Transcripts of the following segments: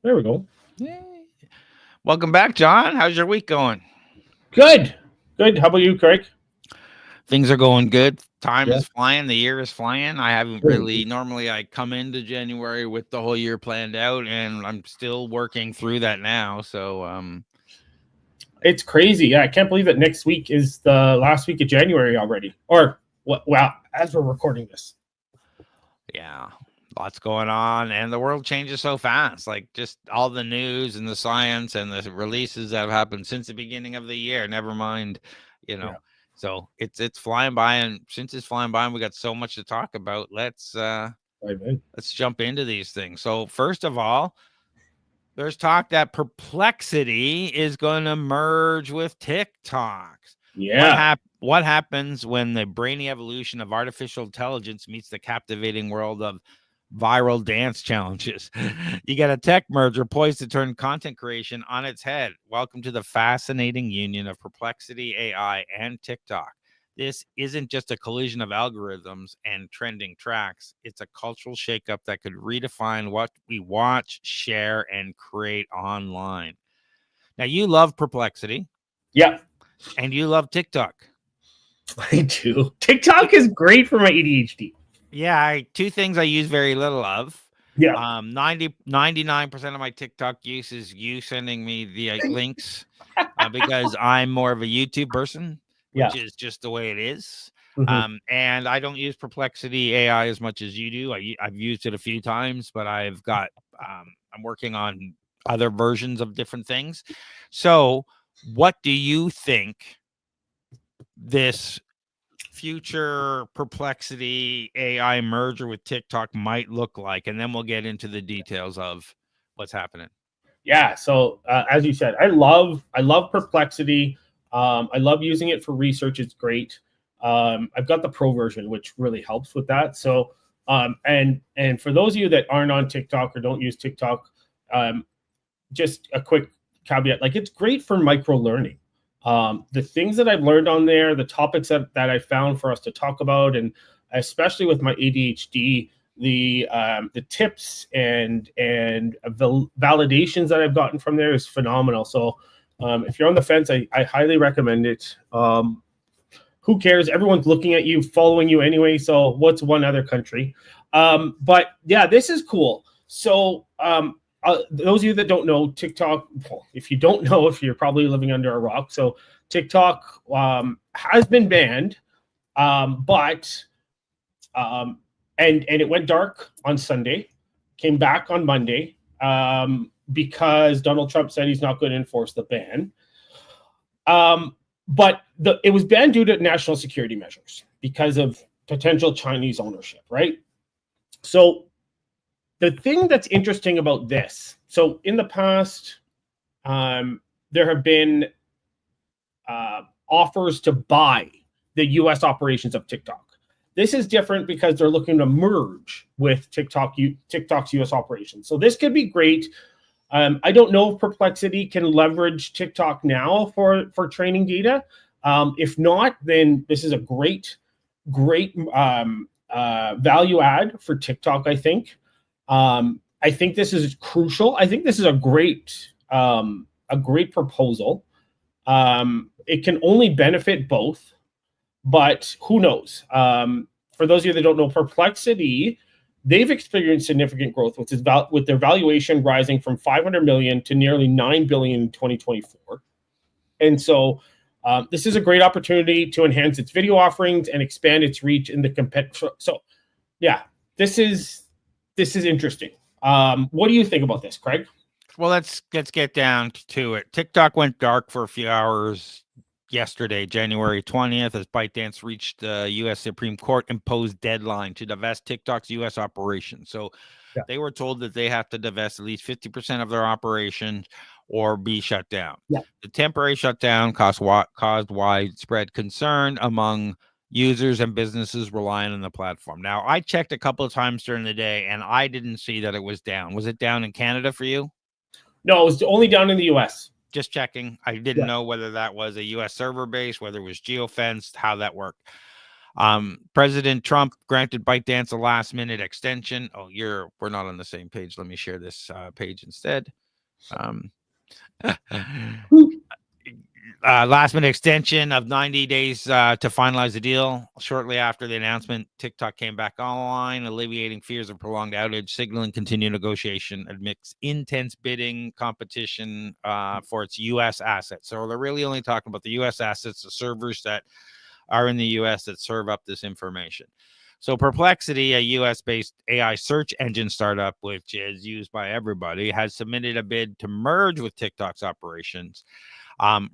There we go. Yay. Welcome back, John. How's your week going? Good. Good. How about you, Craig? Things are going good. Time Yeah. is flying. The year is flying. I haven't really, normally I come into January with the whole year planned out, and I'm still working through that now. So, It's crazy. Yeah, I can't believe that next week is the last week of January already. Or, well, as we're recording this. yeah, lots going on, and the world changes so fast. Like just all the news and the science and the releases that have happened since the beginning of the year. Never mind, you Yeah. know. So it's flying by, and since it's flying by, and we got so much to talk about. Let's jump into these things. So first of all, there's talk that Perplexity is going to merge with TikTok. Yeah. What happens when the brainy evolution of artificial intelligence meets the captivating world of viral dance challenges? You get a tech merger poised to turn content creation on its head. Welcome to the fascinating union of Perplexity AI and TikTok. This isn't just a collision of algorithms and trending tracks. It's a cultural shakeup that could redefine what we watch, share, and create online. Now, you love Perplexity Yeah. and you love TikTok. I do. TikTok is great for my ADHD. Yeah, two things I use very little of. Yeah. 99% of my TikTok use is you sending me the links because I'm more of a YouTube person, Yeah. which is just the way it is. Mhm. And I don't use Perplexity AI as much as you do. I've used it a few times, but I'm working on other versions of different things. So, what do you think this future Perplexity AI merger with TikTok might look like? And then we'll get into the details of what's happening. Yeah. So as you said, I love Perplexity. I love using it for research. It's great. I've got the pro version, which really helps with that. So and for those of you that aren't on TikTok or don't use TikTok, um, just a quick caveat: like it's great for micro learning. The things that I've learned on there, the topics that I found for us to talk about, and especially with my ADHD, the tips and validations that I've gotten from there is phenomenal. So if you're on the fence, I highly recommend it. Who cares? Everyone's looking at you, following you anyway. So what's one other country? But yeah, this is cool. So those of you that don't know TikTok, well, if you don't know, if you're probably living under a rock, so TikTok has been banned, but and it went dark on Sunday, came back on Monday because Donald Trump said he's not going to enforce the ban. But it was banned due to national security measures because of potential Chinese ownership, right? So the thing that's interesting about this, so in the past, there have been offers to buy the U.S. operations of TikTok. This is different because they're looking to merge with TikTok's U.S. operations. So this could be great. I don't know if Perplexity can leverage TikTok now for training data. If not, then this is a great value add for TikTok, I think. I think this is crucial. I think this is a great proposal. It can only benefit both, but who knows? For those of you that don't know, Perplexity, they've experienced significant growth with their valuation rising from 500 million to nearly 9 billion in 2024. And so this is a great opportunity to enhance its video offerings and expand its reach in the competitive. So yeah, this is interesting. What do you think about this, Craig? Well, let's get down to it. TikTok went dark for a few hours yesterday, January 20th, as ByteDance reached the U.S. Supreme Court imposed deadline to divest TikTok's U.S. operation. So they were told that they have to divest at least 50% of their operation or be shut down. Yeah. The temporary shutdown caused widespread concern among users and businesses relying on the platform. Now, I checked a couple of times during the day, and I didn't see that it was down. Was it down in Canada for you? No, it was only down in the U.S. Just checking. I didn't know whether that was a U.S. server base, whether it was geofenced, how that worked. President Trump granted ByteDance a last-minute extension. Oh, we're not on the same page. Let me share this page instead. Last-minute extension of 90 days to finalize the deal. Shortly after the announcement, TikTok came back online, alleviating fears of prolonged outage, signaling continued negotiation amidst intense bidding competition for its U.S. assets. So they're really only talking about the U.S. assets, the servers that are in the U.S. that serve up this information. So Perplexity, a U.S.-based AI search engine startup, which is used by everybody, has submitted a bid to merge with TikTok's operations.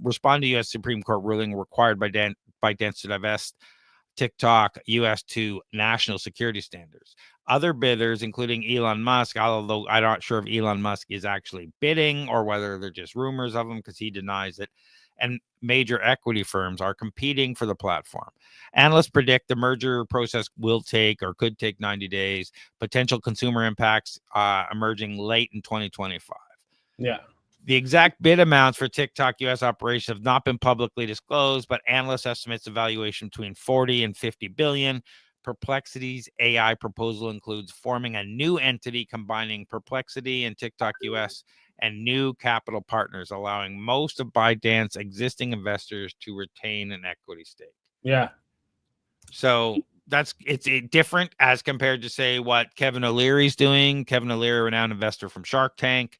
Respond to U.S. Supreme Court ruling required by ByteDance to divest TikTok U.S. to national security standards. Other bidders, including Elon Musk, although I'm not sure if Elon Musk is actually bidding or whether they're just rumors of him because he denies it, and major equity firms are competing for the platform. Analysts predict the merger process will take or could take 90 days, potential consumer impacts emerging late in 2025. Yeah. The exact bid amounts for TikTok U.S. operations have not been publicly disclosed, but analyst estimates a valuation between 40 and 50 billion. Perplexity's AI proposal includes forming a new entity combining Perplexity and TikTok US and new capital partners, allowing most of ByteDance's existing investors to retain an equity stake. Yeah. So it's different as compared to, say, what Kevin O'Leary's doing. Kevin O'Leary, a renowned investor from Shark Tank,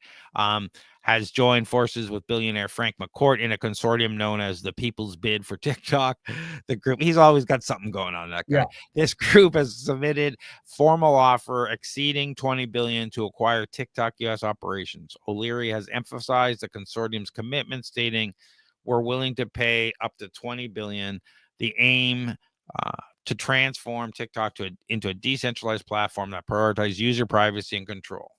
has joined forces with billionaire Frank McCourt in a consortium known as the People's Bid for TikTok. The group, he's always got something going on, that guy. Yeah. This group has submitted formal offer exceeding $20 billion to acquire TikTok US operations. O'Leary has emphasized the consortium's commitment, stating, "We're willing to pay up to $20 billion. The aim to transform TikTok into a decentralized platform that prioritizes user privacy and control."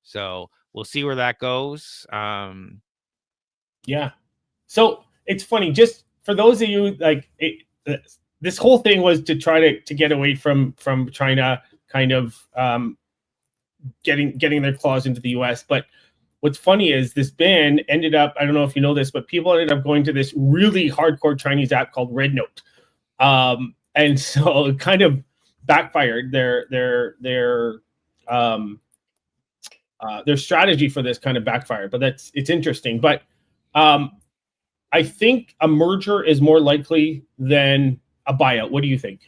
So we'll see where that goes. Yeah. So it's funny, just for those of you like this whole thing was to try to get away from China kind of getting their claws into the US. But what's funny is this ban ended up, I don't know if you know this, but people ended up going to this really hardcore Chinese app called Red Note. And so it kind of backfired. Their strategy for this kind of backfired, but it's interesting. But I think a merger is more likely than a buyout. What do you think?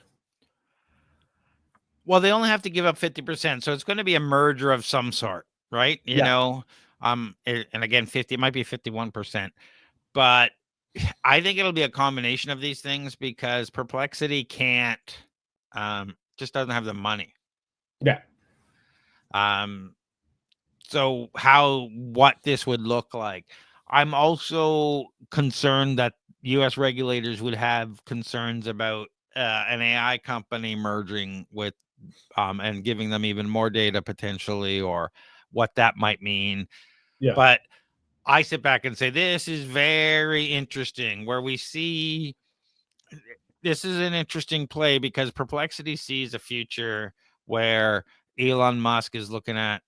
Well, they only have to give up 50%, so it's going to be a merger of some sort, right? You know, and again, it might be 51%, but I think it'll be a combination of these things because Perplexity just doesn't have the money. Yeah. So what this would look like. I'm also concerned that U.S. regulators would have concerns about an AI company merging with and giving them even more data potentially, or what that might mean. Yeah. But I sit back and say, this is very interesting, where we see this is an interesting play because Perplexity sees a future where Elon Musk is looking at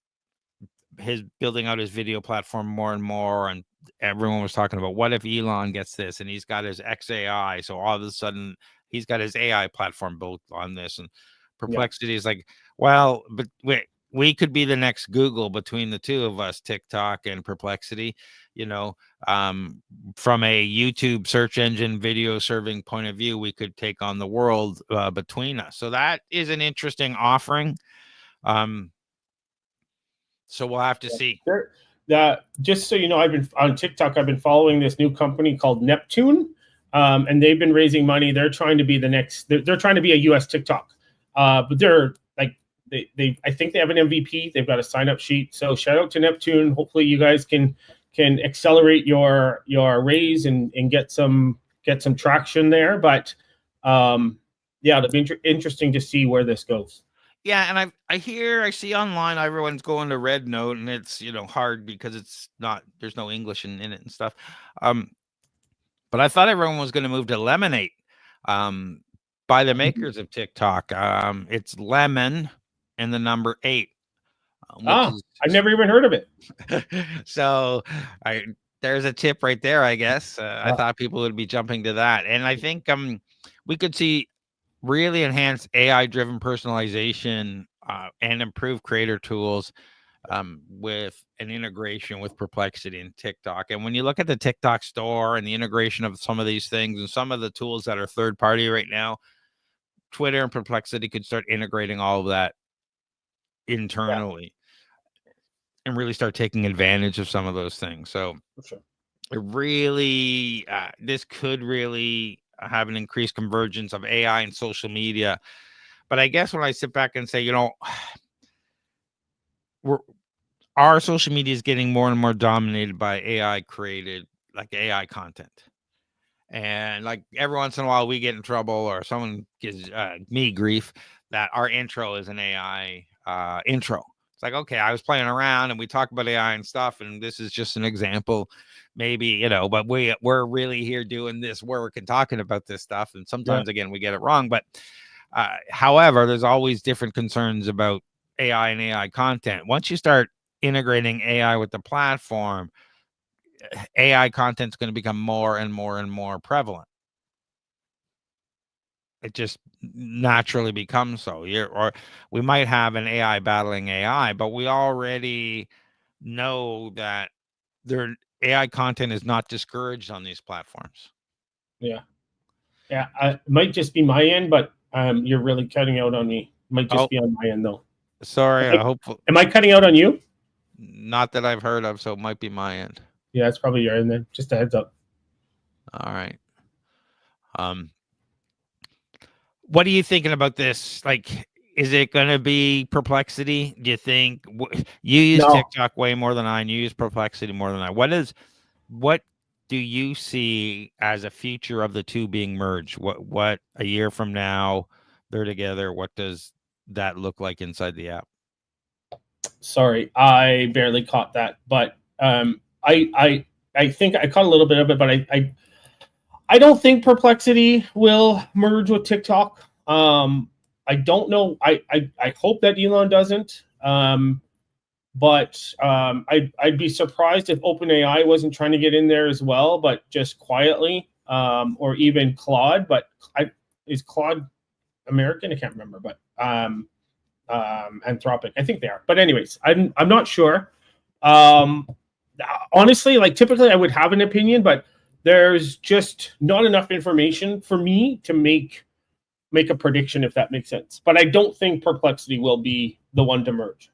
his building out his video platform more and more, and everyone was talking about, what if Elon gets this and he's got his XAI, so all of a sudden he's got his AI platform built on this, and Perplexity is like, well, but we could be the next Google between the two of us, TikTok and Perplexity, from a YouTube search engine video serving point of view, we could take on the world between us. So that is an interesting offering. So we'll have to see. Just so you know, I've been on TikTok. I've been following this new company called Neptune, and they've been raising money. They're trying to be the next. They're trying to be a U.S. TikTok, but they're like I think they have an MVP. They've got a sign up sheet. So shout out to Neptune. Hopefully, you guys can accelerate your raise and get some traction there. But it'll be interesting to see where this goes. Yeah, and I see online everyone's going to Red Note, and it's hard because there's no English in it and stuff. But I thought everyone was going to move to Lemonade, by the makers of TikTok. It's Lemon and the number 8. I've never even heard of it. So there's a tip right there, I guess. I thought people would be jumping to that, and I think we could see really enhance AI-driven personalization and improve creator tools with an integration with Perplexity and TikTok. And when you look at the TikTok store and the integration of some of these things and some of the tools that are third party right now, Twitter and Perplexity could start integrating all of that internally and really start taking advantage of some of those things. So For sure. it really, this could really have an increased convergence of AI and social media. But I guess when I sit back and say, our social media is getting more and more dominated by AI created, like AI content. And like every once in a while we get in trouble or someone gives me grief that our intro is an AI intro. It's like, okay, I was playing around and we talk about AI and stuff, and this is just an example, maybe, but we're really here doing this work and talking about this stuff. And sometimes, again, we get it wrong. But however, there's always different concerns about AI and AI content. Once you start integrating AI with the platform, AI content is going to become more and more and more prevalent. It just naturally becomes so. Or we might have an AI battling AI, but we already know that their AI content is not discouraged on these platforms. Yeah. It might just be my end, but you're really cutting out on me. It might just be on my end, though. Sorry, I hope. Am I cutting out on you? Not that I've heard of, so it might be my end. Yeah, it's probably your end then. Just a heads up. All right. What are you thinking about this? Like, is it going to be Perplexity? Do you think you use TikTok way more than I, and you use Perplexity more than I? What do you see as a future of the two being merged? What a year from now they're together? What does that look like inside the app? Sorry, I barely caught that, but I think I caught a little bit of it, but I don't think Perplexity will merge with TikTok. I don't know. I hope that Elon doesn't. But I'd be surprised if OpenAI wasn't trying to get in there as well, but just quietly, or even Claude. But is Claude American? I can't remember, but Anthropic. I think they are. But anyways, I'm not sure. Honestly, like typically I would have an opinion, but there's just not enough information for me to make a prediction, if that makes sense. But I don't think Perplexity will be the one to merge.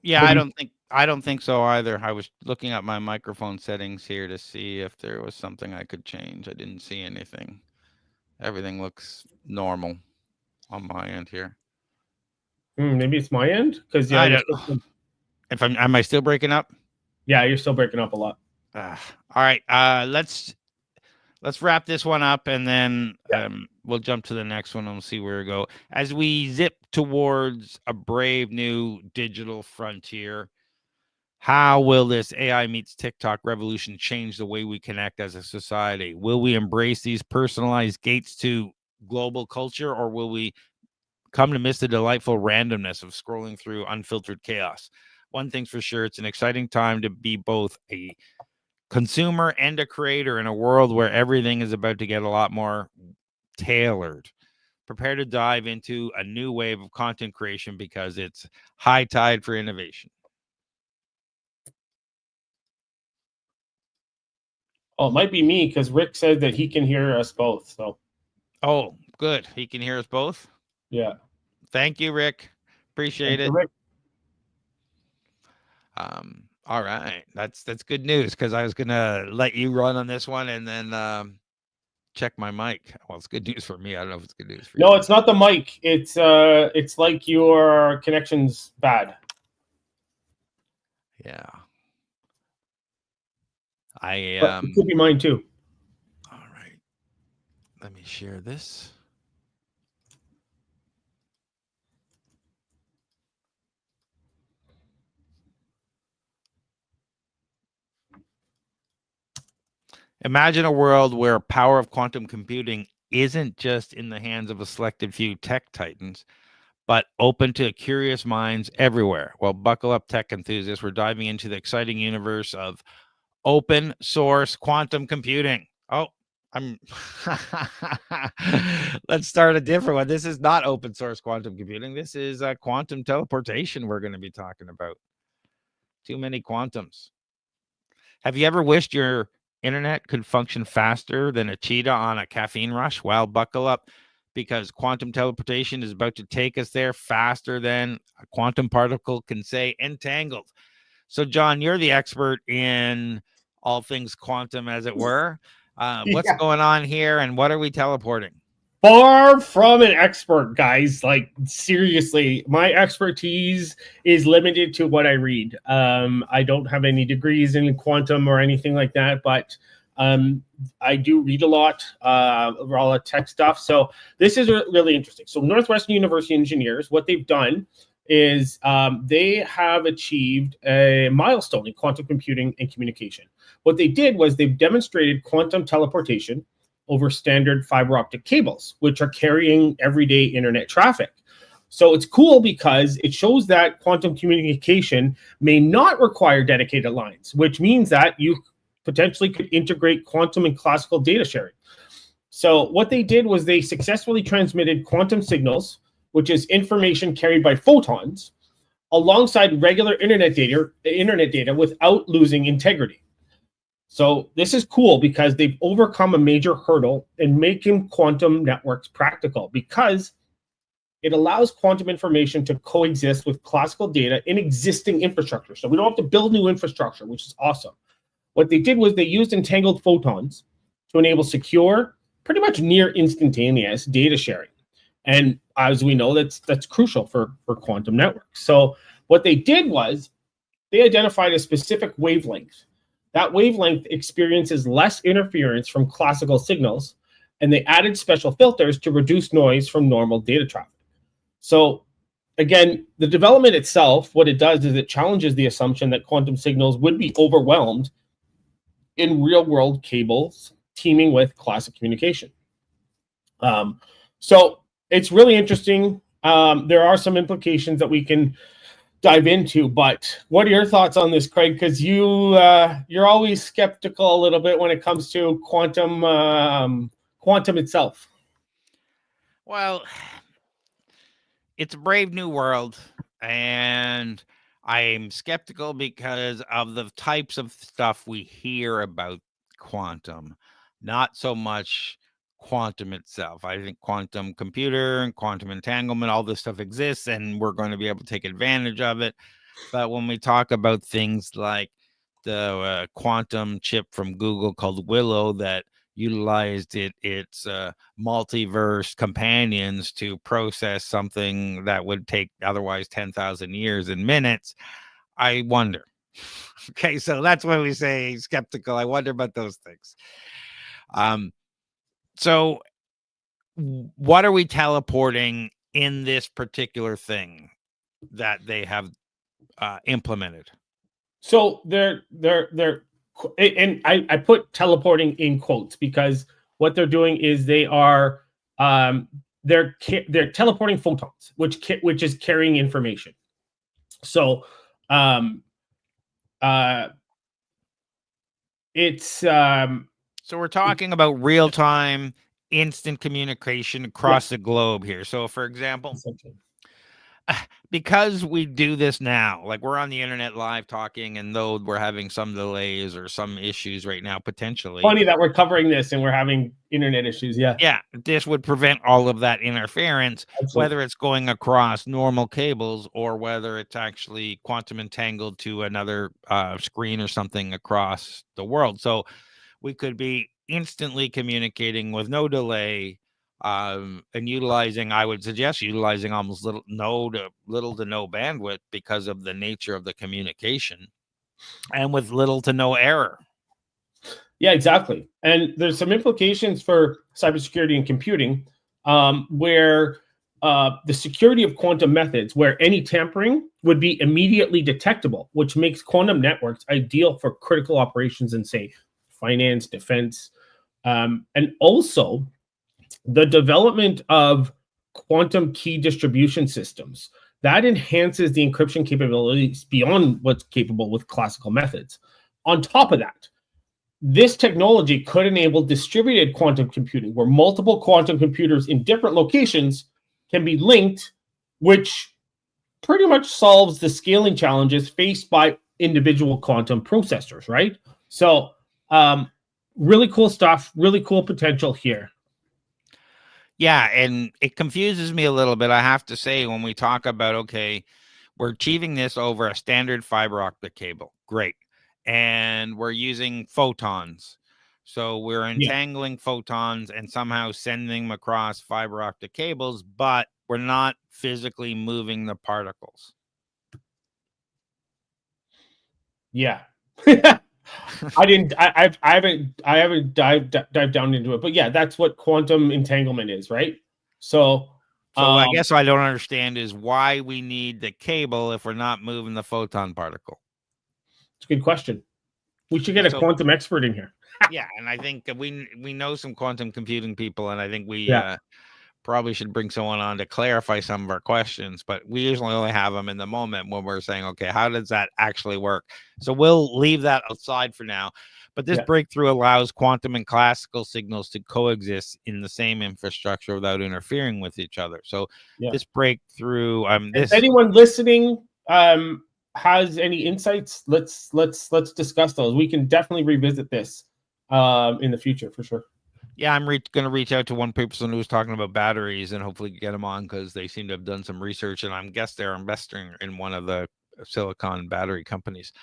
Yeah, I don't think so either. I was looking at my microphone settings here to see if there was something I could change. I didn't see anything. Everything looks normal on my end here. Maybe it's my end, because I don't know. Am I still breaking up? Yeah, you're still breaking up a lot. All right. Let's wrap this one up, and then we'll jump to the next one and we'll see where we go. As we zip towards a brave new digital frontier, how will this AI meets TikTok revolution change the way we connect as a society? Will we embrace these personalized gates to global culture, or will we come to miss the delightful randomness of scrolling through unfiltered chaos? One thing's for sure, it's an exciting time to be both a consumer and a creator in a world where everything is about to get a lot more tailored. Prepare to dive into a new wave of content creation because it's high tide for innovation. Oh, it might be me, because Rick said that he can hear us both. So. Oh, good. He can hear us both? Yeah. Thank you, Rick. Appreciate it. Rick. All right. That's good news, because I was gonna let you run on this one and then check my mic. Well, it's good news for me. I don't know if it's good news for you. No, it's not the mic. It's like your connection's bad. Yeah. It could be mine too. All right. Let me share this. Imagine a world where power of quantum computing isn't just in the hands of a selected few tech titans, but open to curious minds everywhere. Well, buckle up, tech enthusiasts. We're diving into the exciting universe of open source quantum computing. Oh, Let's start a different one. This is not open source quantum computing. This is quantum teleportation we're going to be talking about. Too many quantums. Have you ever wished your internet could function faster than a cheetah on a caffeine rush? Well, buckle up, because quantum teleportation is about to take us there faster than a quantum particle can say entangled. So, John, you're the expert in all things quantum, as it were. What's going on here, and what are we teleporting? Far from an expert, guys. Like, seriously, my expertise is limited to what I read. I don't have any degrees in quantum or anything like that, but I do read a lot of all the tech stuff. So this is really interesting. So Northwestern University engineers, what they've done is they have achieved a milestone in quantum computing and communication. What they did was they've demonstrated quantum teleportation over standard fiber optic cables, which are carrying everyday internet traffic. So it's cool because it shows that quantum communication may not require dedicated lines, which means that you potentially could integrate quantum and classical data sharing. So what they did was they successfully transmitted quantum signals, which is information carried by photons, alongside regular internet data without losing integrity. So this is cool because they've overcome a major hurdle in making quantum networks practical, because it allows quantum information to coexist with classical data in existing infrastructure. So we don't have to build new infrastructure, which is awesome. What they did was they used entangled photons to enable secure, pretty much near instantaneous data sharing. And as we know, that's crucial for quantum networks. So what they did was they identified a specific wavelength. That wavelength experiences less interference from classical signals, and they added special filters to reduce noise from normal data traffic. So again, the development itself, what it does is it challenges the assumption that quantum signals would be overwhelmed in real-world cables teaming with classic communication. So it's really interesting. There are some implications that we can dive into, but what are your thoughts on this, Craig? Because you're always skeptical a little bit when it comes to quantum itself. Well, it's a brave new world, and I'm skeptical because of the types of stuff we hear about quantum, not so much quantum itself. I think quantum computer and quantum entanglement, all this stuff exists, and we're going to be able to take advantage of it. But when we talk about things like the quantum chip from Google called Willow that utilized its multiverse companions to process something that would take otherwise 10,000 years in minutes, I wonder. Okay, so that's why we say skeptical. I wonder about those things. So what are we teleporting in this particular thing that they have implemented? So they're and I put teleporting in quotes because what they're doing is they're teleporting photons, which is carrying information. So it's so we're talking about real-time instant communication across the globe here. So for example, because we do this now, like we're on the internet live talking, and though we're having some delays or some issues right now, potentially. Funny that we're covering this and we're having internet issues. Yeah, this would prevent all of that interference. Absolutely. Whether it's going across normal cables or whether it's actually quantum entangled to another screen or something across the world. So we could be instantly communicating with no delay. And I would suggest utilizing almost little to no bandwidth because of the nature of the communication, and with little to no error. Yeah, exactly. And there's some implications for cybersecurity and computing, where the security of quantum methods, where any tampering would be immediately detectable, which makes quantum networks ideal for critical operations in, say, finance, defense, and also the development of quantum key distribution systems that enhances the encryption capabilities beyond what's capable with classical methods. On top of that, this technology could enable distributed quantum computing, where multiple quantum computers in different locations can be linked, which pretty much solves the scaling challenges faced by individual quantum processors, right? So, really cool stuff, really cool potential here. Yeah, and it confuses me a little bit, I have to say, when we talk about, okay, we're achieving this over a standard fiber optic cable. Great. And we're using photons. So we're entangling photons and somehow sending them across fiber optic cables, but we're not physically moving the particles. Yeah. I haven't dived down into it, but yeah, that's what quantum entanglement is, right? So I guess what I don't understand is why we need the cable if we're not moving the photon particle. It's a good question. We should get a quantum expert in here. Yeah, and I think we know some quantum computing people, and I think we Yeah. probably should bring someone on to clarify some of our questions, but we usually only have them in the moment when we're saying, okay, how does that actually work? So we'll leave that aside for now. But this breakthrough allows quantum and classical signals to coexist in the same infrastructure without interfering with each other. So this breakthrough, if anyone listening has any insights, let's discuss those. We can definitely revisit this in the future for sure. Yeah, I'm going to reach out to one person who's talking about batteries and hopefully get them on, because they seem to have done some research, and I guess they're investing in one of the silicon battery companies.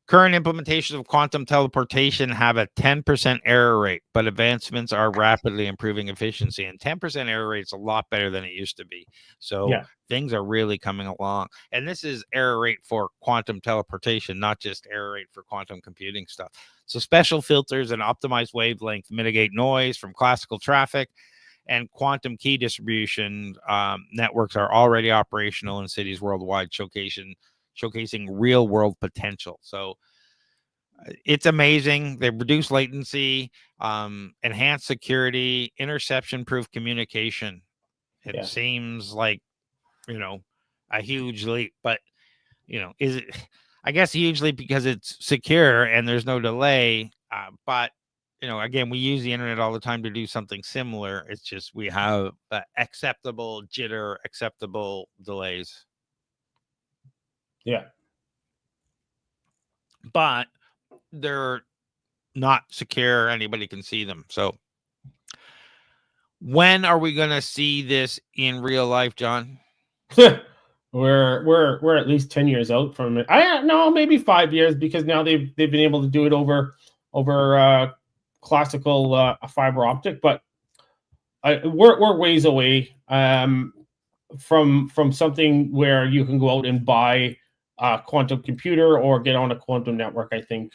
Current implementations of quantum teleportation have a 10% error rate, but advancements are rapidly improving efficiency. And 10% error rate is a lot better than it used to be. So things are really coming along. And this is error rate for quantum teleportation, not just error rate for quantum computing stuff. So special filters and optimized wavelength mitigate noise from classical traffic, and quantum key distribution networks are already operational in cities worldwide, showcasing real world potential. So it's amazing. They reduce latency, enhance security, interception proof communication. It seems like, a huge leap, but is it, I guess, hugely because it's secure and there's no delay. But again, we use the internet all the time to do something similar. It's just we have acceptable jitter, acceptable delays. Yeah. But they're not secure. Anybody can see them. So when are we going to see this in real life, John? we're at least 10 years out from it. I don't know, maybe 5 years, because now they've been able to do it over classical fiber optic, but we're ways away from something where you can go out and buy a quantum computer or get on a quantum network. I think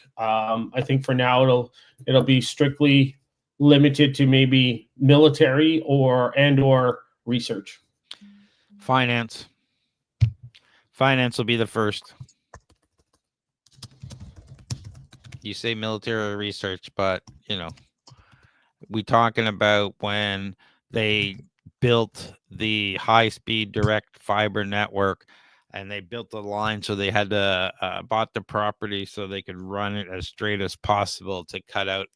for now it'll be strictly limited to maybe military or research. Finance will be the first. You say military research, but we talking about when they built the high-speed direct fiber network, and they built the line, so they had to bought the property so they could run it as straight as possible to cut out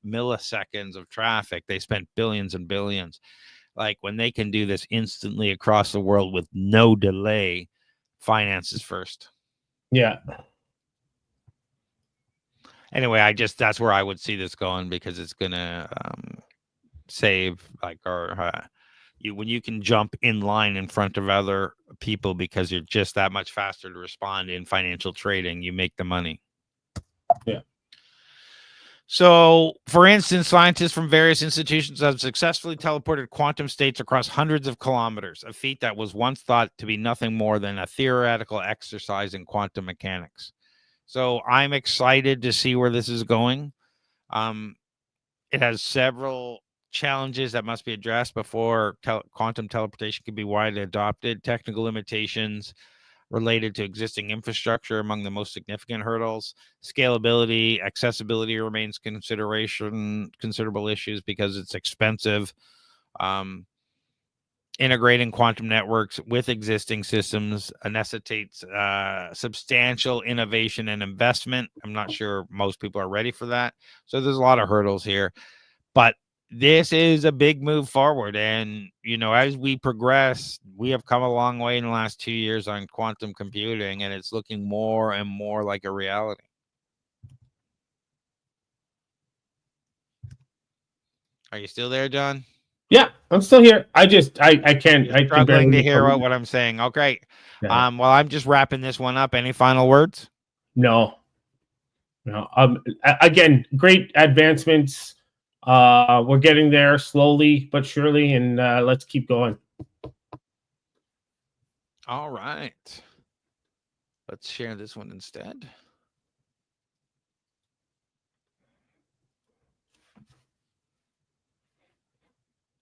milliseconds of traffic. They spent billions and billions. Like, when they can do this instantly across the world with no delay, finance is first. Yeah. Anyway, that's where I would see this going, because it's gonna save when you can jump in line in front of other people because you're just that much faster to respond in financial trading, you make the money. Yeah. So, for instance, scientists from various institutions have successfully teleported quantum states across hundreds of kilometers, a feat that was once thought to be nothing more than a theoretical exercise in quantum mechanics. So I'm excited to see where this is going. It has several challenges that must be addressed before quantum teleportation can be widely adopted. Technical limitations related to existing infrastructure among the most significant hurdles. Scalability, accessibility remains considerable issues because it's expensive. integrating quantum networks with existing systems necessitates substantial innovation and investment. I'm not sure most people are ready for that. So there's a lot of hurdles here. But this is a big move forward. And, as we progress, we have come a long way in the last 2 years on quantum computing, and it's looking more and more like a reality. Are you still there, John? Yeah, I'm still here. I can't. You're I can struggling barely to hear what I'm saying. Okay. Yeah. Well, I'm just wrapping this one up. Any final words? No. Again, great advancements. We're getting there slowly but surely, and let's keep going. All right. Let's share this one instead.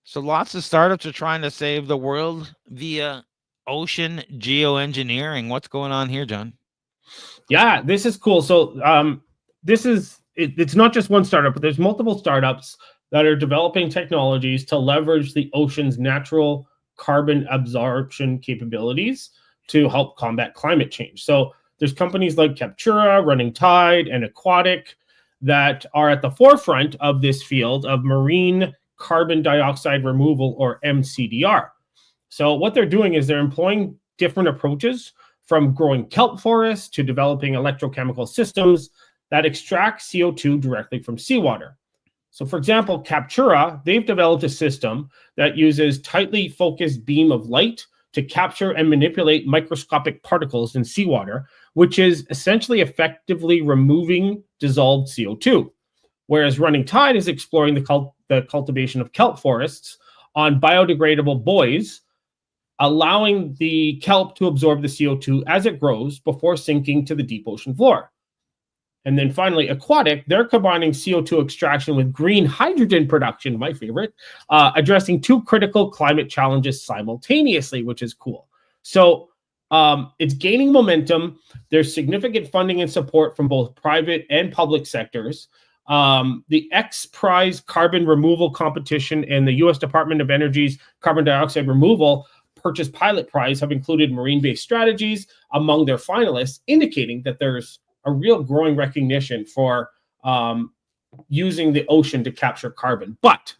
So lots of startups are trying to save the world via ocean geoengineering. What's going on here, John? Yeah, this is cool. So it's not just one startup, but there's multiple startups that are developing technologies to leverage the ocean's natural carbon absorption capabilities to help combat climate change. So there's companies like Captura, Running Tide, and Aquatic that are at the forefront of this field of marine carbon dioxide removal, or MCDR. So what they're doing is they're employing different approaches, from growing kelp forests to developing electrochemical systems that extract CO2 directly from seawater. So for example, Captura, they've developed a system that uses tightly focused beam of light to capture and manipulate microscopic particles in seawater, which is essentially effectively removing dissolved CO2. Whereas Running Tide is exploring the cultivation of kelp forests on biodegradable buoys, allowing the kelp to absorb the CO2 as it grows before sinking to the deep ocean floor. And then finally, Aquatic, they're combining CO2 extraction with green hydrogen production, my favorite, addressing two critical climate challenges simultaneously, which is cool. So it's gaining momentum. There's significant funding and support from both private and public sectors. The X Prize carbon removal competition and the U.S. Department of Energy's carbon dioxide removal Purchase Pilot Prize have included marine-based strategies among their finalists, indicating that there's a real growing recognition for using the ocean to capture carbon. But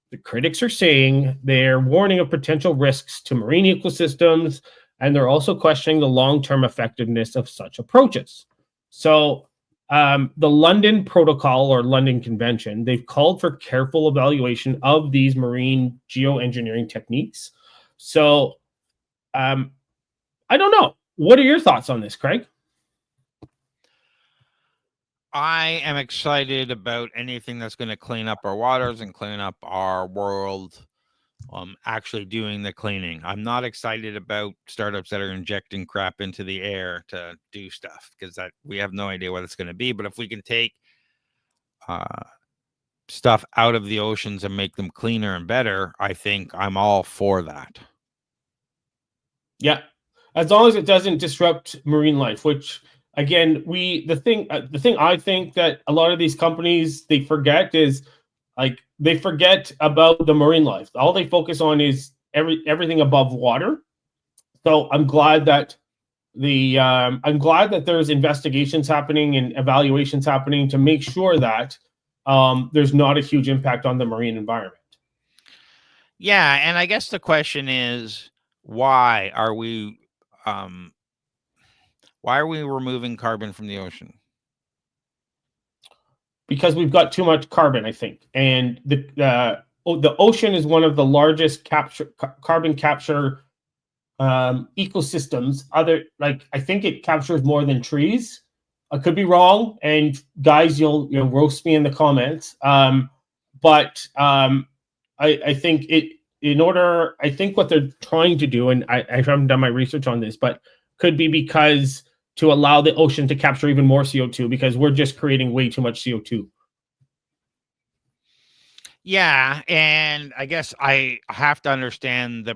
the critics are saying they're warning of potential risks to marine ecosystems, and they're also questioning the long-term effectiveness of such approaches. So the London Protocol, or London Convention, they've called for careful evaluation of these marine geoengineering techniques. So I don't know. What are your thoughts on this, Craig? I am excited about anything that's going to clean up our waters and clean up our world, actually doing the cleaning. I'm not excited about startups that are injecting crap into the air to do stuff, because that we have no idea what it's going to be. But if we can take stuff out of the oceans and make them cleaner and better, I think I'm all for that. Yeah, as long as it doesn't disrupt marine life, which again, the thing I think that a lot of these companies, they forget is, like, they forget about the marine life. All they focus on is everything above water. So I'm glad that there's investigations happening and evaluations happening to make sure that there's not a huge impact on the marine environment. Yeah, and I guess the question is, why are we removing carbon from the ocean? Because we've got too much carbon, I think, and the ocean is one of the largest carbon capture ecosystems. I think it captures more than trees. I could be wrong, and guys, you'll roast me in the comments. But I think I think what they're trying to do, and I haven't done my research on this, but could be because to allow the ocean to capture even more CO2, because we're just creating way too much CO2. Yeah, and I guess I have to understand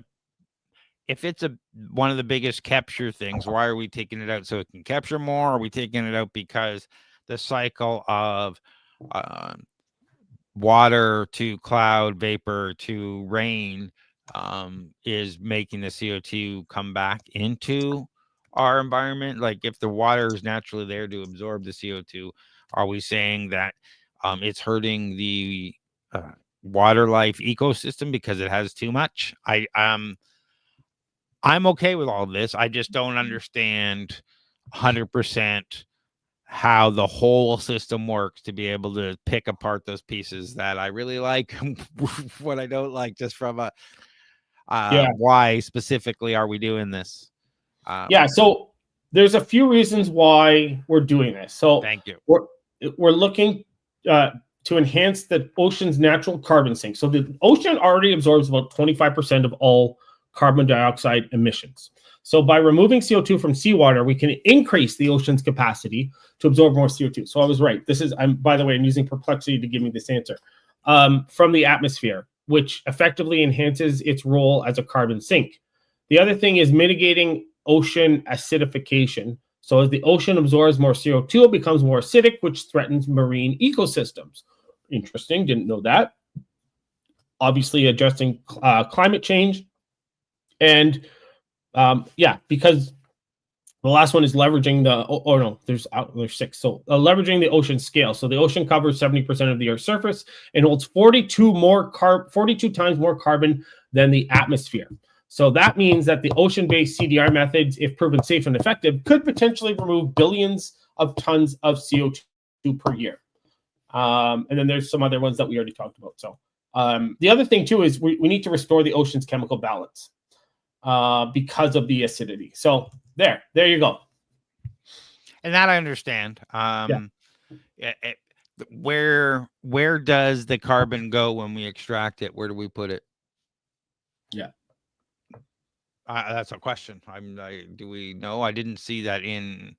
if it's one of the biggest capture things, why are we taking it out? So it can capture more? Are we taking it out because the cycle of water to cloud, vapor to rain is making the CO2 come back into our environment? Like, if the water is naturally there to absorb the CO2, are we saying that it's hurting the water life ecosystem because it has too much? I'm okay with all this. I just don't understand 100% how the whole system works to be able to pick apart those pieces that I really like, what I don't like, just from a why specifically are we doing this? So there's a few reasons why we're doing this. So Thank you. We're looking to enhance the ocean's natural carbon sink. So the ocean already absorbs about 25% of all carbon dioxide emissions. So by removing CO2 from seawater, we can increase the ocean's capacity to absorb more CO2. So I was right. By the way, I'm using Perplexity to give me this answer. From the atmosphere, which effectively enhances its role as a carbon sink. The other thing is mitigating ocean acidification. So as the ocean absorbs more CO2, it becomes more acidic, which threatens marine ecosystems. Interesting, didn't know that. Obviously, addressing climate change. And because the last one is leveraging there's 6. So leveraging the ocean scale. So the ocean covers 70% of the Earth's surface and holds 42 times more carbon than the atmosphere. So that means that the ocean-based CDR methods, if proven safe and effective, could potentially remove billions of tons of CO2 per year. And then there's some other ones that we already talked about. So the other thing too is we need to restore the ocean's chemical balance because of the acidity. So there you go. And that I understand. Where does the carbon go when we extract it? Where do we put it? Yeah. That's a question. Do we know? I didn't see that in.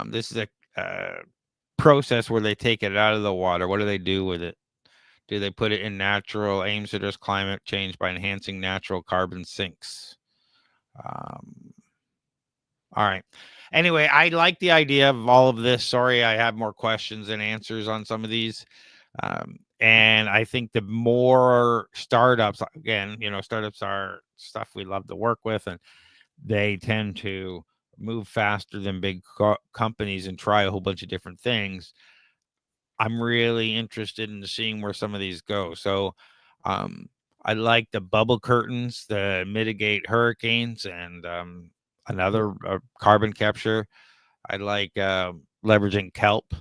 This is a process where they take it out of the water. What do they do with it? Do they put it in natural aims to address climate change by enhancing natural carbon sinks? All right. Anyway, I like the idea of all of this. Sorry, I have more questions than answers on some of these. And I think the more startups, again, startups are stuff we love to work with, and they tend to move faster than big companies and try a whole bunch of different things. I'm really interested in seeing where some of these go. So I like the bubble curtains to mitigate hurricanes and another carbon capture. I like leveraging kelp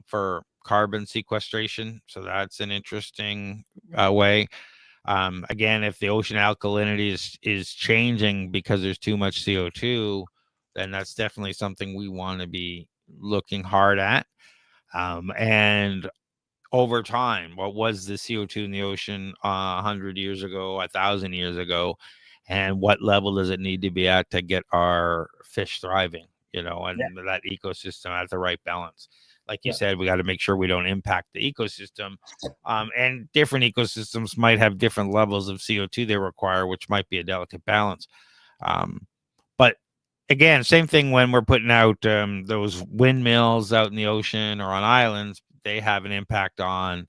for carbon sequestration. So that's an interesting way. Again, if the ocean alkalinity is changing because there's too much CO2, then that's definitely something we want to be looking hard at. And over time, what was the CO2 in the ocean 100 years ago, 1,000 years ago, and what level does it need to be at to get our fish thriving, and that ecosystem at the right balance? Like you said, we got to make sure we don't impact the ecosystem. And different ecosystems might have different levels of CO2 they require, which might be a delicate balance. But again, same thing when we're putting out those windmills out in the ocean or on islands. They have an impact on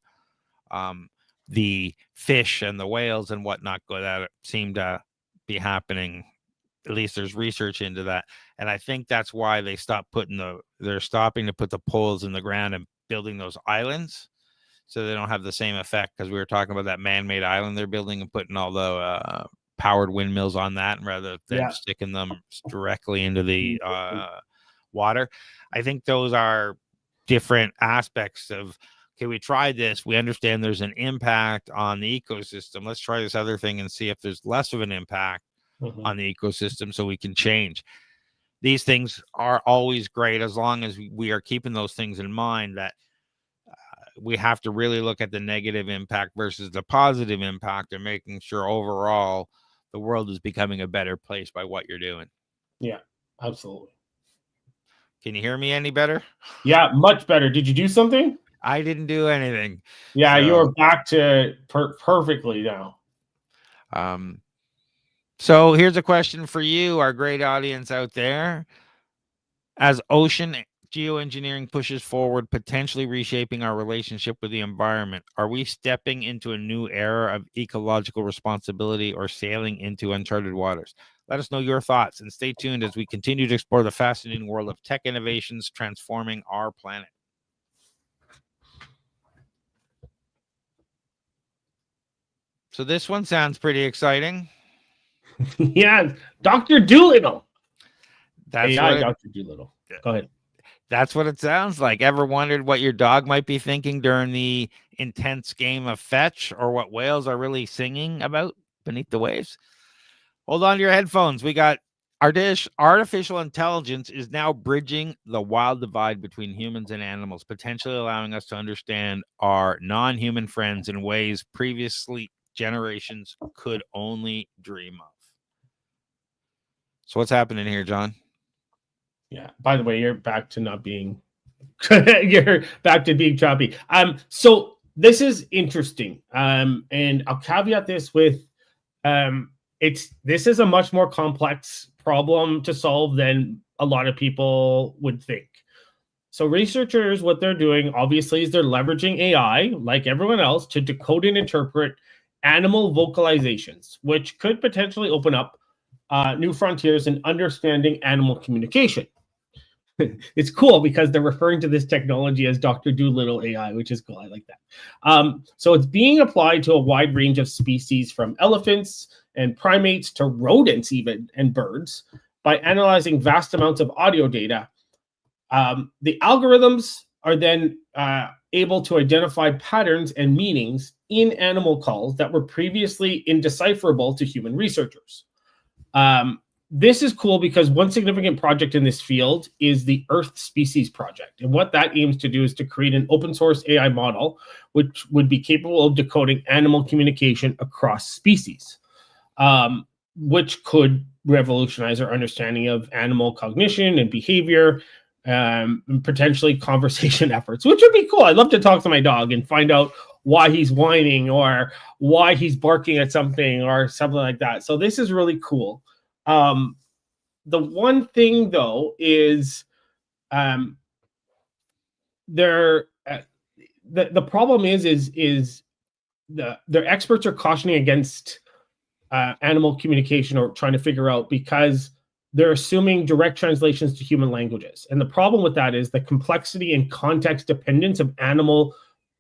the fish and the whales and whatnot that seem to be happening. At least there's research into that. And I think that's why they're stopping to put the poles in the ground and building those islands so they don't have the same effect. Because we were talking about that man-made island they're building and putting all the powered windmills on that rather than sticking them directly into the water. I think those are different aspects of, okay, we tried this. We understand there's an impact on the ecosystem. Let's try this other thing and see if there's less of an impact on the ecosystem so we can change. These things are always great as long as we are keeping those things in mind, that we have to really look at the negative impact versus the positive impact and making sure overall the world is becoming a better place by what you're doing. Yeah, absolutely. Can you hear me any better? Yeah, much better. Did you do something? I didn't do anything. Yeah, you're back to perfectly now. So here's a question for you, our great audience out there. As ocean geoengineering pushes forward, potentially reshaping our relationship with the environment. Are we stepping into a new era of ecological responsibility or sailing into uncharted waters? Let us know your thoughts and stay tuned as we continue to explore the fascinating world of tech innovations transforming our planet. So this one sounds pretty exciting. Yeah, Dr. Doolittle. That's AI what Dr. Doolittle. Go ahead. That's what it sounds like. Ever wondered what your dog might be thinking during the intense game of fetch, or what whales are really singing about beneath the waves? Hold on to your headphones. We got our dish. Artificial intelligence is now bridging the wild divide between humans and animals, potentially allowing us to understand our non-human friends in ways previously generations could only dream of. So what's happening here, John? Yeah. By the way, you're back to not being you're back to being choppy. So this is interesting. And I'll caveat this with this is a much more complex problem to solve than a lot of people would think. So researchers, what they're doing, obviously, is they're leveraging AI, like everyone else, to decode and interpret animal vocalizations, which could potentially open up new frontiers in understanding animal communication. It's cool because they're referring to this technology as Dr. Doolittle AI, which is cool. I like that. So it's being applied to a wide range of species, from elephants and primates to rodents, even, and birds, by analyzing vast amounts of audio data. The algorithms are then able to identify patterns and meanings in animal calls that were previously indecipherable to human researchers. This is cool because one significant project in this field is the Earth Species Project. And what that aims to do is to create an open source AI model, which would be capable of decoding animal communication across species, which could revolutionize our understanding of animal cognition and behavior, and potentially conversation efforts, which would be cool. I'd love to talk to my dog and find out why he's whining or why he's barking at something or something like that. So this is really cool. The one thing, though, is the problem is their experts are cautioning against animal communication, or trying to figure out, because they're assuming direct translations to human languages. And the problem with that is the complexity and context dependence of animal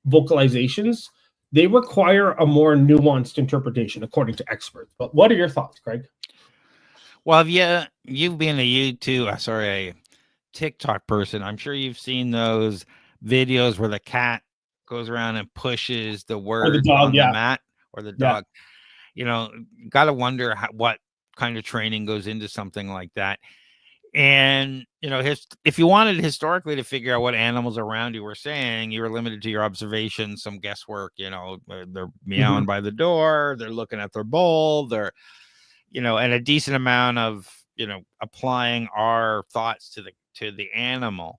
vocalizations. They require a more nuanced interpretation, according to experts. But what are your thoughts, Craig? Well, you've been a TikTok person. I'm sure you've seen those videos where the cat goes around and pushes the words dog, on the mat, or the Yeah. dog. Got to wonder what kind of training goes into something like that. And, if you wanted historically to figure out what animals around you were saying, you were limited to your observations, some guesswork. They're meowing by the door, they're looking at their bowl, they're, and a decent amount of, applying our thoughts to the animal.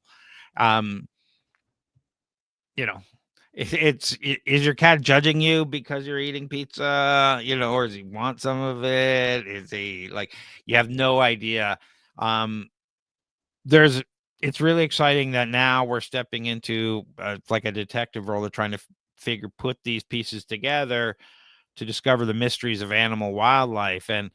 Is your cat judging you because you're eating pizza, or does he want some of it? Is he like, you have no idea. It's really exciting that now we're stepping into like a detective role of trying to put these pieces together to discover the mysteries of animal wildlife. And,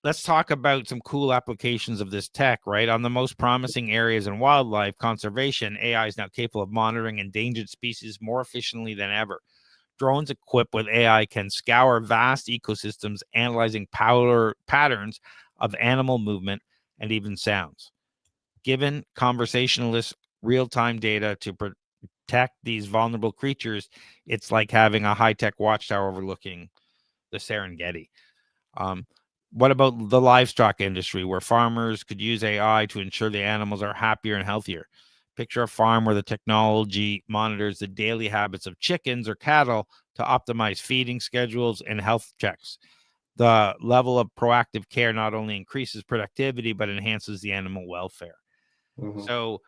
let's talk about some cool applications of this tech, right? On the most promising areas in wildlife conservation, AI is now capable of monitoring endangered species more efficiently than ever. Drones equipped with AI can scour vast ecosystems, analyzing patterns of animal movement and even sounds. Given conversationalist real-time data to protect these vulnerable creatures, it's like having a high-tech watchtower overlooking the Serengeti. What about the livestock industry, where farmers could use AI to ensure the animals are happier and healthier? Picture a farm where the technology monitors the daily habits of chickens or cattle to optimize feeding schedules and health checks. The level of proactive care not only increases productivity, but enhances the animal welfare. Mm-hmm. So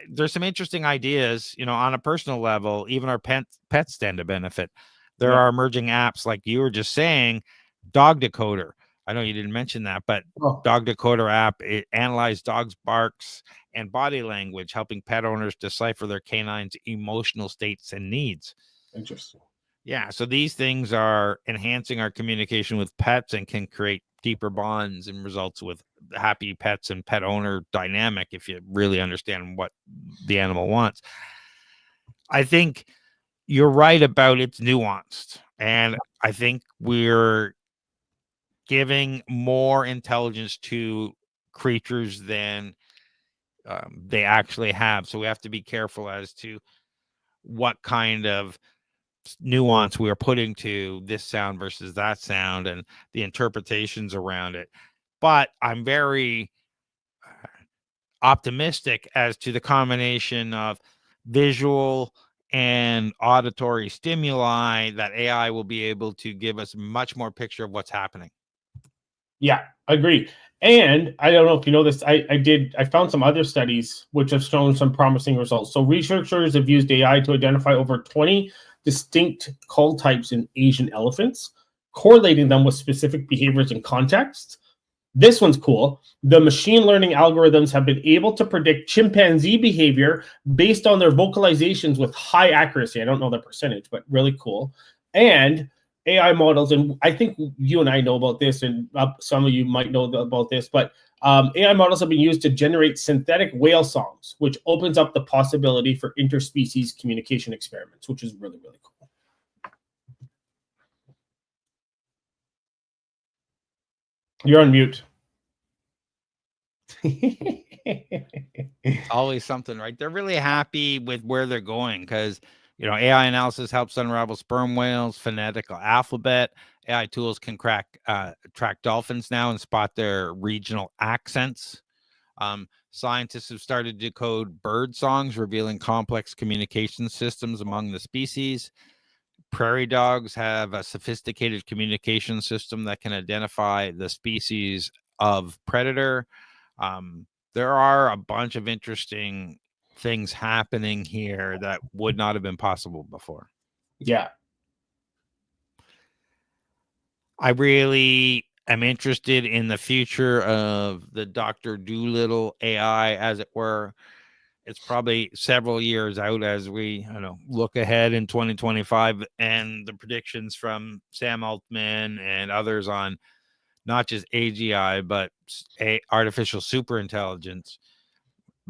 there's some interesting ideas, on a personal level. Even our pets stand to benefit. There are emerging apps, like you were just saying, Dog Decoder. I know you didn't mention that, but Oh, Dog Decoder app, it analyzes dogs' barks and body language, helping pet owners decipher their canine's emotional states and needs. interesting. Yeah, so these things are enhancing our communication with pets and can create deeper bonds and results with happy pets and pet owner dynamic if you really understand what the animal wants. I think you're right about it's nuanced. And I think we're giving more intelligence to creatures than they actually have. So we have to be careful as to what kind of nuance we are putting to this sound versus that sound and the interpretations around it. But I'm very optimistic as to the combination of visual and auditory stimuli that AI will be able to give us much more picture of what's happening. Yeah, agreed. And I don't know if you know this, I found some other studies which have shown some promising results. So researchers have used AI to identify over 20 distinct call types in Asian elephants, correlating them with specific behaviors and contexts. This one's cool. The machine learning algorithms have been able to predict chimpanzee behavior based on their vocalizations with high accuracy. I don't know the percentage, but really cool. And AI models, and I think you and I know about this, and some of you might know about this, but AI models have been used to generate synthetic whale songs, which opens up the possibility for interspecies communication experiments, which is really, really cool. You're on mute. Always something, right? They're really happy with where they're going because, AI analysis helps unravel sperm whales, phonetical alphabet. AI tools can track dolphins now and spot their regional accents. Scientists have started to decode bird songs, revealing complex communication systems among the species. Prairie dogs have a sophisticated communication system that can identify the species of predator. There are a bunch of interesting things happening here that would not have been possible before. Yeah. I really am interested in the future of the Dr. Doolittle AI, as it were. It's probably several years out as we look ahead in 2025 and the predictions from Sam Altman and others on not just AGI, but artificial superintelligence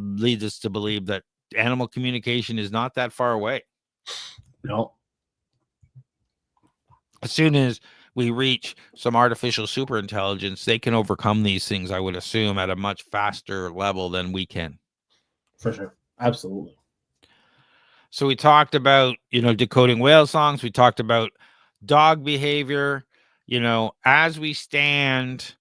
leads us to believe that animal communication is not that far away. No. As soon as we reach some artificial superintelligence, they can overcome these things, I would assume, at a much faster level than we can. For sure. Absolutely. So we talked about, decoding whale songs. We talked about dog behavior. As we stand,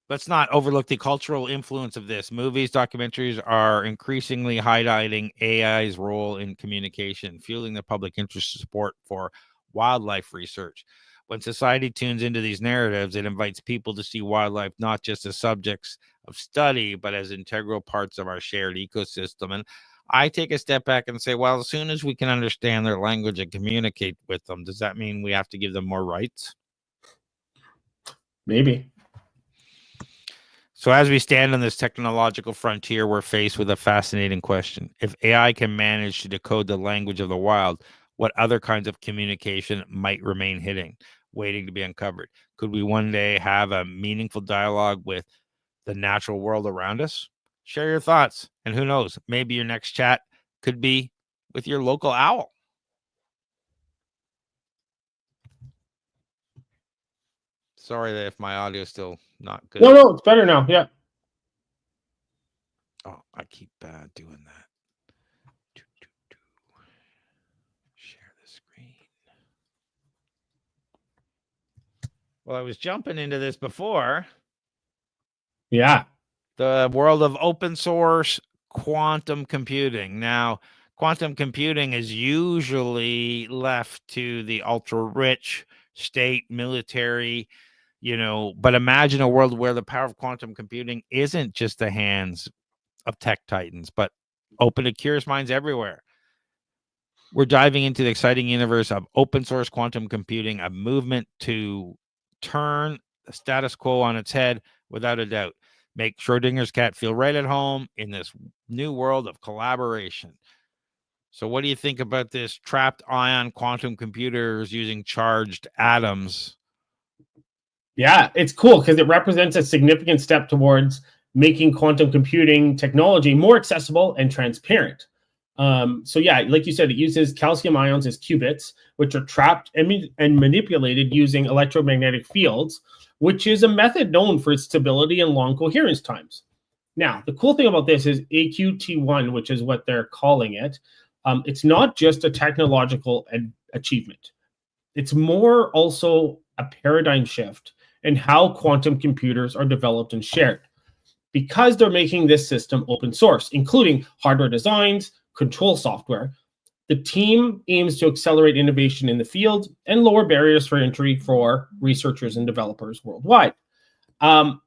let's not overlook the cultural influence of this. Movies, documentaries are increasingly highlighting AI's role in communication, fueling the public interest support for wildlife research. When society tunes into these narratives, it invites people to see wildlife not just as subjects of study, but as integral parts of our shared ecosystem. And I take a step back and say, well, as soon as we can understand their language and communicate with them, does that mean we have to give them more rights? Maybe. So as we stand on this technological frontier, we're faced with a fascinating question. If AI can manage to decode the language of the wild, what other kinds of communication might remain hidden, waiting to be uncovered? Could we one day have a meaningful dialogue with the natural world around us? Share your thoughts. And who knows, maybe your next chat could be with your local owl. Sorry that if my audio is still not good. No, it's better now. Yeah. Oh, I keep doing that. Share the screen. Well, I was jumping into this before. Yeah. The world of open source quantum computing. Now, quantum computing is usually left to the ultra rich state, military, but imagine a world where the power of quantum computing isn't just the hands of tech titans, but open to curious minds everywhere. We're diving into the exciting universe of open source quantum computing, a movement to turn the status quo on its head without a doubt. Make Schrodinger's cat feel right at home in this new world of collaboration. So what do you think about this trapped ion quantum computers using charged atoms? Yeah, it's cool because it represents a significant step towards making quantum computing technology more accessible and transparent. So yeah, like you said, it uses calcium ions as qubits, which are trapped and manipulated using electromagnetic fields, which is a method known for its stability and long coherence times. Now, the cool thing about this is AQT1, which is what they're calling it. It's not just a technological achievement. It's more also a paradigm shift in how quantum computers are developed and shared, because they're making this system open source, including hardware designs, control software. The team aims to accelerate innovation in the field and lower barriers for entry for researchers and developers worldwide. Now,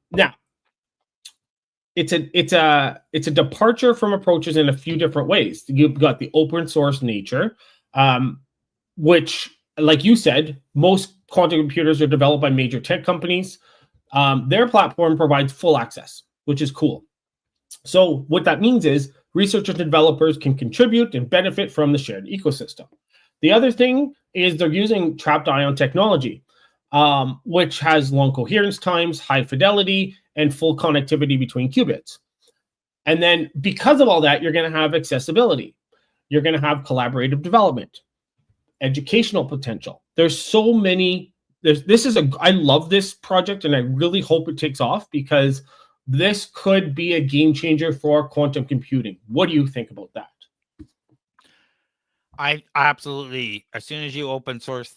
it's a departure from approaches in a few different ways. You've got the open source nature, which, like you said, most quantum computers are developed by major tech companies. Their platform provides full access, which is cool. So what that means is researchers and developers can contribute and benefit from the shared ecosystem. The other thing is they're using trapped ion technology, which has long coherence times, high fidelity, and full connectivity between qubits. And then because of all that, you're going to have accessibility. You're going to have collaborative development, educational potential. There's so many. I love this project, and I really hope it takes off, because this could be a game changer for quantum computing. What do you think about that? I absolutely, as soon as you open source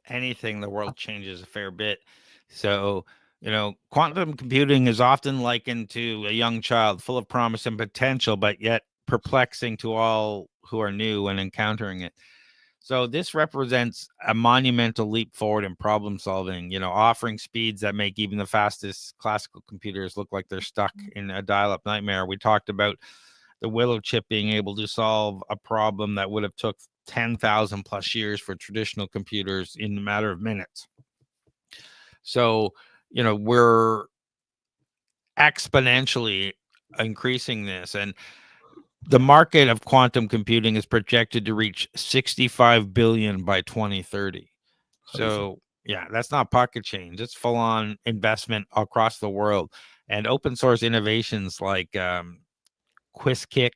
anything, the world changes a fair bit. So, quantum computing is often likened to a young child full of promise and potential, but yet perplexing to all who are new when encountering it. So this represents a monumental leap forward in problem solving, offering speeds that make even the fastest classical computers look like they're stuck in a dial-up nightmare. We talked about the Willow chip being able to solve a problem that would have took 10,000 plus years for traditional computers in a matter of minutes. So, we're exponentially increasing this, and the market of quantum computing is projected to reach 65 billion by 2030. So, yeah, that's not pocket change. It's full on investment across the world. And open source innovations like Qiskit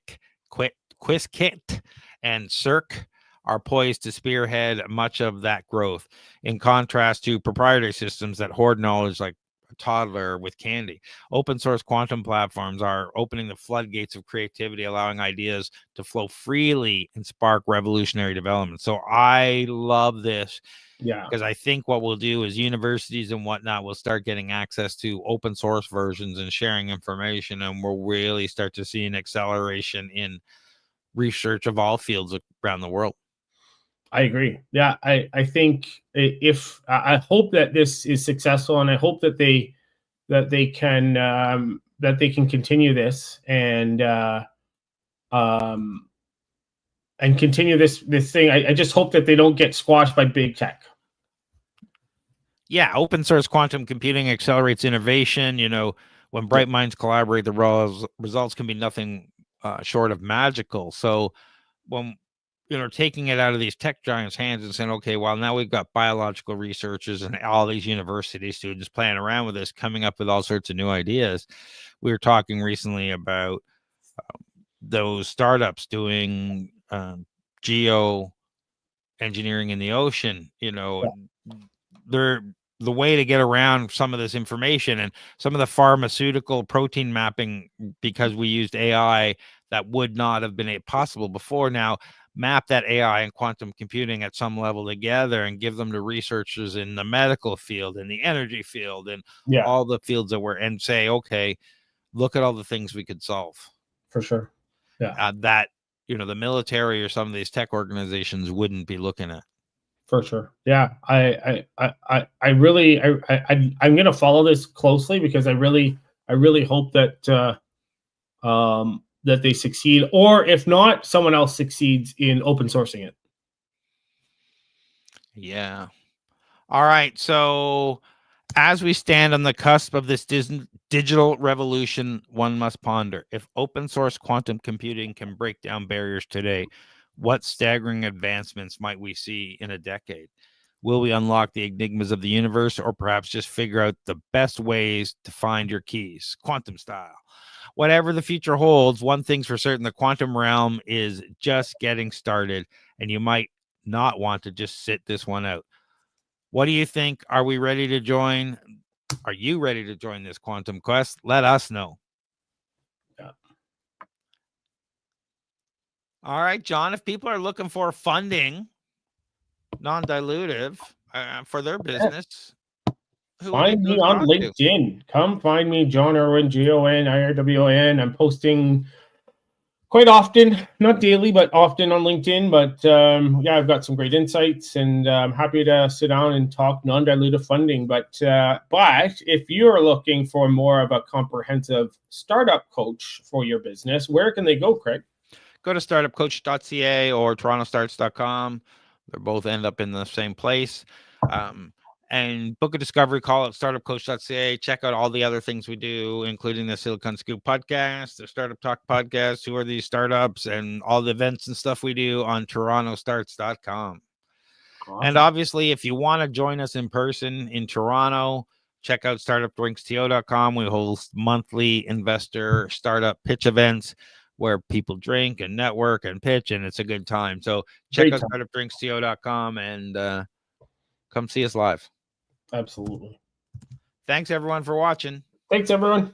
and Cirq are poised to spearhead much of that growth, in contrast to proprietary systems that hoard knowledge like a toddler with candy. Open source quantum platforms are opening the floodgates of creativity, allowing ideas to flow freely and spark revolutionary development. So I love this. Yeah, because I think what we'll do is universities and whatnot will start getting access to open source versions and sharing information, and we'll really start to see an acceleration in research of all fields around the world. I agree. Yeah, I think I hope that this is successful, and I hope that they can continue this and continue this thing. I just hope that they don't get squashed by big tech. Yeah, open source quantum computing accelerates innovation. When bright minds collaborate, the results can be nothing short of magical. So when taking it out of these tech giants' hands and saying, okay, well, now we've got biological researchers and all these university students playing around with this, coming up with all sorts of new ideas. We were talking recently about those startups doing geoengineering in the ocean. They're the way to get around some of this information, and some of the pharmaceutical protein mapping, because we used AI that would not have been possible before. Now map that AI and quantum computing at some level together and give them to researchers in the medical field, in the energy field, and all the fields that we're in, and say, okay, look at all the things we could solve. For sure. Yeah. That, the military or some of these tech organizations wouldn't be looking at. For sure. Yeah. I'm going to follow this closely, because I really hope that that they succeed, or if not, someone else succeeds in open sourcing it. Yeah. All right. So As we stand on the cusp of this digital revolution, one must ponder, if open source quantum computing can break down barriers today, what staggering advancements might we see in a decade? Will we unlock the enigmas of the universe, or perhaps just figure out the best ways to find your keys, quantum style? Whatever the future holds, one thing's for certain: the quantum realm is just getting started, and you might not want to just sit this one out. What do you think? Are we ready to join? Are you ready to join this quantum quest? Let us know. Yeah. All right, John, if people are looking for funding, non-dilutive, for their business, who would they Find go me on talk to? LinkedIn. Come find me, John Irwin, Gonirwin. I'm posting quite often, not daily, but often on LinkedIn. But yeah, I've got some great insights, and I'm happy to sit down and talk non-dilutive funding. But if you're looking for more of a comprehensive startup coach for your business, where can they go, Craig? Go to startupcoach.ca or torontostarts.com. They both end up in the same place. And book a discovery call at startupcoach.ca. Check out all the other things we do, including the Silicon Scoop podcast, the Startup Talk podcast, Who Are These Startups, and all the events and stuff we do on torontostarts.com. Awesome. And obviously, if you want to join us in person in Toronto, check out startupdrinksto.com. We host monthly investor startup pitch events where people drink and network and pitch, and it's a good time. So check out startupdrinksto.com and come see us live. Absolutely. Thanks, everyone, for watching. Thanks, everyone.